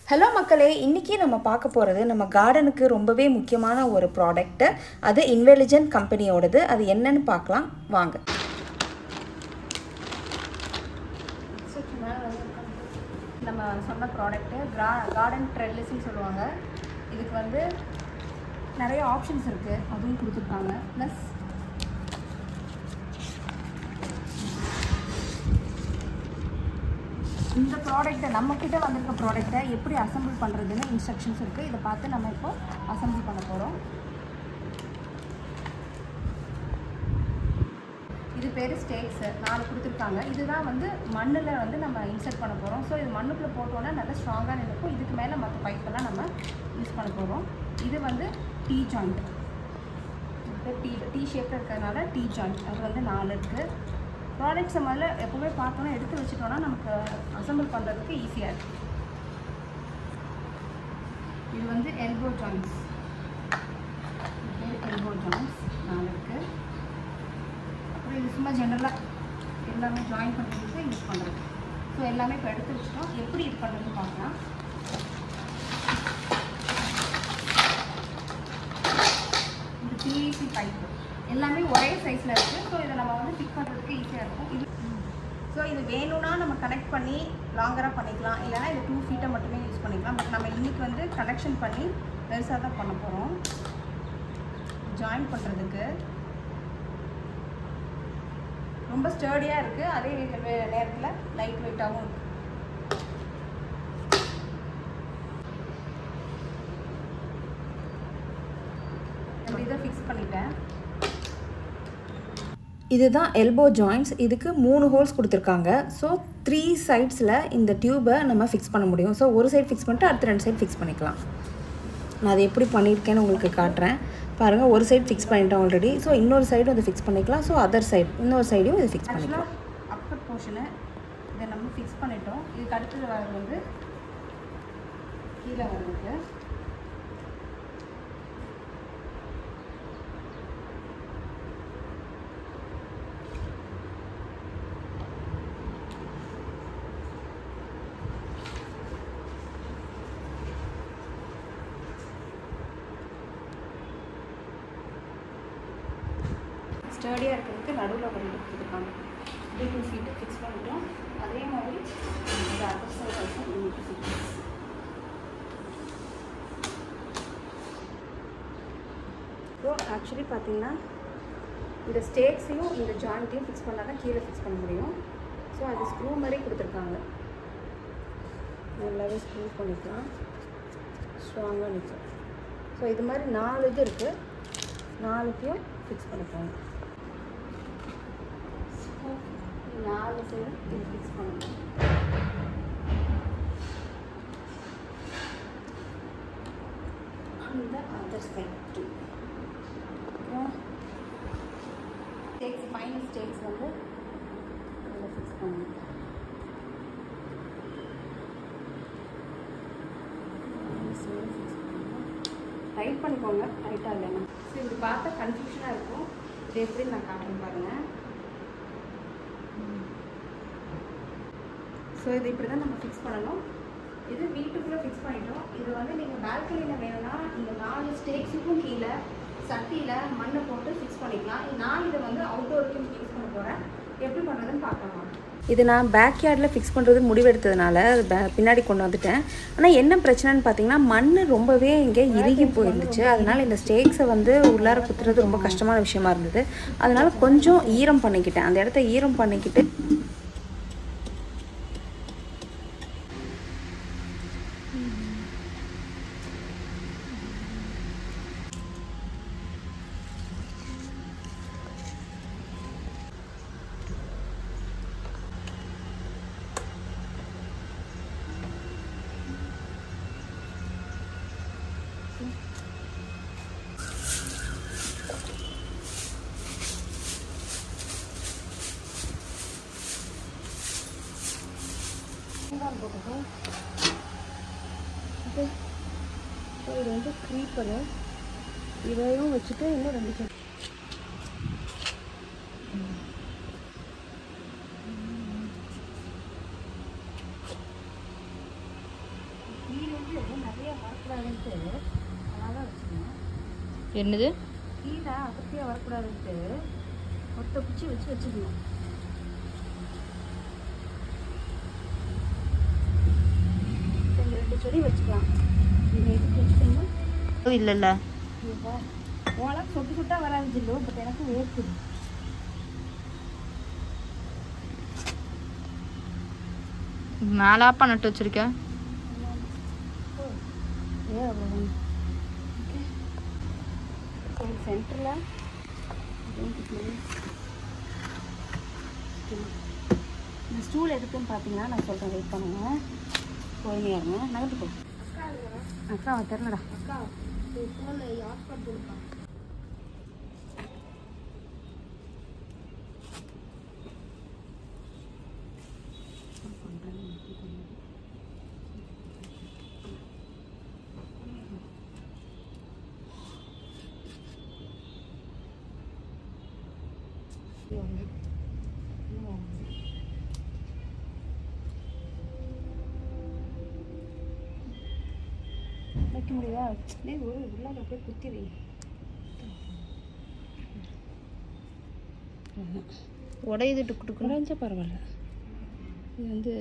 Hello மக்களே, இன்றைக்கி நம்ம பார்க்க போகிறது நம்ம கார்டனுக்கு ரொம்பவே முக்கியமான ஒரு ப்ராடக்ட்டு. அது இன்வெலிஜென்ட் கம்பெனியோடது. அது என்னன்னு பார்க்கலாம் வாங்க. நம்ம சொன்ன ப்ராடக்ட்டு கார்டன் ட்ரெல்லிஸ்ன்னு சொல்லுவாங்க. இதுக்கு வந்து நிறைய ஆப்ஷன்ஸ் இருக்குது, அதுவும் கொடுத்துருக்காங்க. ப்ளஸ் இந்த ப்ராடக்ட்டை நம்மக்கிட்ட வந்திருக்க ப்ராடக்ட்டை எப்படி அசம்பிள் பண்ணுறதுன்னு இன்ஸ்ட்ரக்ஷன்ஸ் இருக்குது. இதை பார்த்து நம்ம இப்போ அசம்பிள் பண்ண போகிறோம். இது பேர் ஸ்டேக்ஸு 4 கொடுத்துருக்காங்க. இதுதான் வந்து மண்ணில் வந்து நம்ம இன்சர்ட் பண்ண போகிறோம். ஸோ இது மண்ணுக்குள்ளே போட்டோன்னா நல்லா ஸ்ட்ராங்காக நினைக்கும். இதுக்கு மேலே மற்ற பைப்பெல்லாம் நம்ம யூஸ் பண்ண போகிறோம். இது வந்து டீ ஜாயிண்ட், டீ ஷேப்பில் இருக்கிறதுனால டீ ஜாயிண்ட். அது வந்து 4 இருக்குது. ப்ராடக்ட்ஸை முதல்ல எப்போவே பார்த்தோன்னா எடுத்து வச்சுட்டோன்னா நமக்கு அசம்பிள் பண்ணுறதுக்கு ஈஸியாக இருக்குது. இது வந்து எல்போ ஜாயிண்ட்ஸ், எல்போ ஜாயிண்ட்ஸ் 4 இருக்குது. அப்புறம் இது சும்மா ஜென்ரலாக எல்லாமே ஜாயின் பண்ணுறதுக்கு யூஸ் பண்ணுறது. ஸோ எல்லாமே இப்போ எடுத்து வச்சுட்டோம். எப்படி இது பண்ணுறதுன்னு பார்க்கலாம். இது பிவிசி பைப்பு எல்லாமே ஒரே சைஸில் இருக்குது. ஸோ இதை நம்ம வந்து ஃபிக்ஸ் பண்ணுறதுக்கு ஈஸியாக இருக்கும். இது வேணும்னா நம்ம கனெக்ட் பண்ணி லாங்கராக பண்ணிக்கலாம், இல்லைனா இது 2 ஃபீட்டை மட்டுமே யூஸ் பண்ணிக்கலாம். பட் நம்ம இன்றைக்கி வந்து கனெக்ஷன் பண்ணி பெருசாக தான் பண்ண போகிறோம். ஜாயின் பண்ணுறதுக்கு ரொம்ப ஸ்டர்டியாக இருக்குது, அதே நேரத்தில் லைட் வெயிட்டாகவும் இருக்குது. இதை ஃபிக்ஸ் பண்ணிட்டேன். இதுதான் எல்போ ஜாயிண்ட்ஸ். இதுக்கு 3 ஹோல்ஸ் கொடுத்துருக்காங்க. ஸோ 3 சைட்ஸில் இந்த டியூபை நம்ம ஃபிக்ஸ் பண்ண முடியும். ஸோ ஒரு சைடு ஃபிக்ஸ் பண்ணிட்டு அடுத்த 2 சைடு ஃபிக்ஸ் பண்ணிக்கலாம். நான் அதை எப்படி பண்ணியிருக்கேன்னு உங்களுக்கு காட்டுறேன் பாருங்கள். ஒரு சைடு ஃபிக்ஸ் பண்ணிட்டேன் ஆல்ரெடி. ஸோ இன்னொரு சைடும் அதை ஃபிக்ஸ் பண்ணிக்கலாம். ஸோ அதர் சைடு இன்னொரு சைடையும் இதை ஃபிக்ஸ் பண்ணிக்கலாம். அப்பர் போர்ஷனை இதை நம்ம ஃபிக்ஸ் பண்ணிட்டோம். இதுக்கு அடுத்தது வர்றது வந்து கீழே வர்றதுக்கு ஸ்டர்டியாக இருக்கிறதுக்கு நடுவில் ஒரு இது கொடுத்துருக்காங்க. 2 ஃபீட்டு ஃபிக்ஸ் பண்ணிட்டோம். அதே மாதிரி இந்த அதர் சைடு ஆல்சோ இன்னும் ஃபிக்ஸ். ஸோ ஆக்சுவலி பார்த்தீங்கன்னா இந்த ஸ்டேக்ஸையும் இந்த ஜாயிண்ட்டையும் ஃபிக்ஸ் பண்ணால் தான் கீழே ஃபிக்ஸ் பண்ண முடியும். ஸோ அது ஸ்க்ரூ மாதிரி கொடுத்துருக்காங்க. நல்லாவே ஸ்க்ரூ பண்ணிக்கலாம், ஸ்ட்ராங்காக நிற்கும். ஸோ இது மாதிரி 4 இது இருக்குது, 4த்தையும் ஃபிக்ஸ் பண்ணிக்கோங்க. 4 சைடு இது ஃபிக்ஸ் பண்ணணும். அந்த other side steaks, final steaks வந்து இதில் ஃபிக்ஸ் பண்ணணும். டைட் பண்ணிக்கோங்க, டைட்டாக இல்லைன்னா. ஸோ இது பார்த்தா கன்ஃபியூஷனாக இருக்கும். இது எப்படி நான் காட்டுறேன் பாருங்கள். ஸோ இது இப்படி தான் நம்ம ஃபிக்ஸ் பண்ணணும். இது வீட்டுக்குள்ளே ஃபிக்ஸ் பண்ணிட்டோம். இது வந்து நீங்கள் பால்கனியில் வேணும்னா இந்த 4 ஸ்டேக்ஸுக்கும் கீழே சட்டியில் மண்ணை போட்டு ஃபிக்ஸ் பண்ணிக்கலாம். நான் இதை வந்து அவுட்டோருக்கும் ஃபிக்ஸ் பண்ண போகிறேன். எப்படி பண்ணுறதுன்னு பார்க்கலாம். இது நான் பேக் யார்டில் ஃபிக்ஸ் பண்ணுறது முடிவெடுத்ததுனால பின்னாடி கொண்டு வந்துட்டேன். ஆனால் என்ன பிரச்சனைன்னு பார்த்தீங்கன்னா மண் ரொம்பவே இங்கே இறுகி போயிருந்துச்சு. அதனால் இந்த ஸ்டேக்ஸை வந்து உள்ளார குத்துறது ரொம்ப கஷ்டமான விஷயமா இருந்தது. அதனால் கொஞ்சம் ஈரம் பண்ணிக்கிட்டேன். அந்த இடத்த ஈரம் பண்ணிக்கிட்டு போட்டுக்கோ. இது வந்து க்ரீப்பரு, இதையும் வச்சுட்டு இன்னும் 2 செட் வீடியோ வரக்கூடாதுன்ட்டு அதனால தான் வச்சுக்கணும். என்னது கீழே அகத்தியாக வரக்கூடாதுன்ட்டு ஒத்த குச்சி வச்சு வச்சுக்கணும். இந்த 2 செடி வச்சுக்கலாம். நீங்கள் எடுத்து வச்சுக்கோங்க. இல்லைல்ல உனக்கு சொட்டு சொட்டா வராது ஜில்லு, பட் எனக்கு வேர்க்குது. மேலாப்பா நட்டு வச்சிருக்கேன். சென்டரில் இந்த ஸ்டூல் எதுக்குன்னு பார்த்தீங்கன்னா நான் சொல்கிறேன், வெயிட் பண்ணுங்க, பொறுமையாக இருங்க. நகர்த்து போ. அக்கா தெரிலடா. அக்கா ஃபோனில் ஹாட்ஸ்பாட் கொடுப்பா. வைக்க முடியுதா? ஒரு உள்ளாக அப்படியே குத்தி வை. உடையுது டுக்கு டுக்கு. உடைஞ்சா பரவாயில்ல. இது வந்து